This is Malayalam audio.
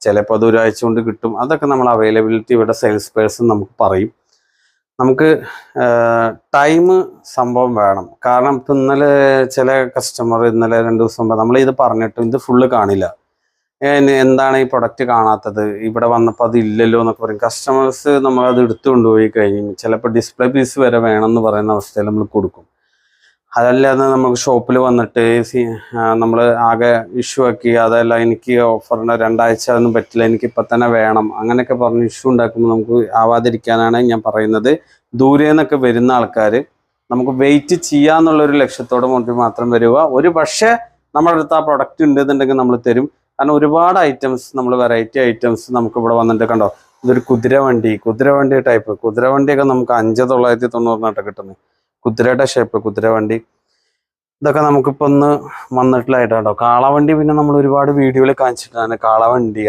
ചിലപ്പോൾ അത് ഒരാഴ്ച കൊണ്ട് കിട്ടും. അതൊക്കെ നമ്മൾ അവൈലബിലിറ്റി ഇവിടെ സെയിൽസ് പേഴ്സൺ നമുക്ക് പറയും. നമുക്ക് ടൈം സംഭവം വേണം. കാരണം ഇപ്പം ഇന്നലെ ചില കസ്റ്റമർ ഇന്നലെ 2 ദിവസം മുമ്പ് നമ്മൾ ഇത് പറഞ്ഞിട്ടും ഇത് ഫുള്ള് കാണില്ല. എന്താണ് ഈ പ്രൊഡക്റ്റ് കാണാത്തത്, ഇവിടെ വന്നപ്പോൾ അത് ഇല്ലല്ലോ എന്നൊക്കെ പറയും. കസ്റ്റമേഴ്സ് നമ്മളത് എടുത്തു കൊണ്ടുപോയി കഴിഞ്ഞ് ചിലപ്പോൾ ഡിസ്പ്ലേ പീസ് വരെ വേണമെന്ന് പറയുന്ന അവസ്ഥയിൽ നമ്മൾ കൊടുക്കും. അതല്ലാതെ നമുക്ക് ഷോപ്പിൽ വന്നിട്ട് നമ്മൾ ആകെ ഇഷ്യൂ ആക്കി, അതല്ല എനിക്ക് ഓഫറിന് 2 ആഴ്ച ഒന്നും പറ്റില്ല, എനിക്ക് ഇപ്പം തന്നെ വേണം, അങ്ങനെയൊക്കെ പറഞ്ഞ് ഇഷ്യൂ ഉണ്ടാക്കുമ്പോൾ നമുക്ക് ആവാതിരിക്കാനാണ് ഞാൻ പറയുന്നത്. ദൂരെ നിന്നൊക്കെ വരുന്ന ആൾക്കാർ നമുക്ക് വെയിറ്റ് ചെയ്യാന്നുള്ളൊരു ലക്ഷ്യത്തോടെ മാത്രം വരിക. ഒരു പക്ഷേ നമ്മുടെ അടുത്ത് ആ പ്രൊഡക്റ്റ് ഉണ്ടെന്നുണ്ടെങ്കിൽ നമ്മൾ തരും. കാരണം ഒരുപാട് ഐറ്റംസ്, നമ്മൾ വെറൈറ്റി ഐറ്റംസ് നമുക്ക് ഇവിടെ വന്നിട്ട് കണ്ടോ. ഇതൊരു കുതിരവണ്ടി ടൈപ്പ് കുതിരവണ്ടിയൊക്കെ നമുക്ക് 5,990 കിട്ടുന്നത്. കുതിരയുടെ ഷേപ്പ് കുതിരവണ്ടി. ഇതൊക്കെ നമുക്കിപ്പോൾ ഒന്ന് വന്നിട്ടുള്ളതായിട്ടോ. കാളവണ്ടി പിന്നെ നമ്മൾ ഒരുപാട് വീഡിയോയിൽ കാണിച്ചിട്ടാണ് കാളവണ്ടി.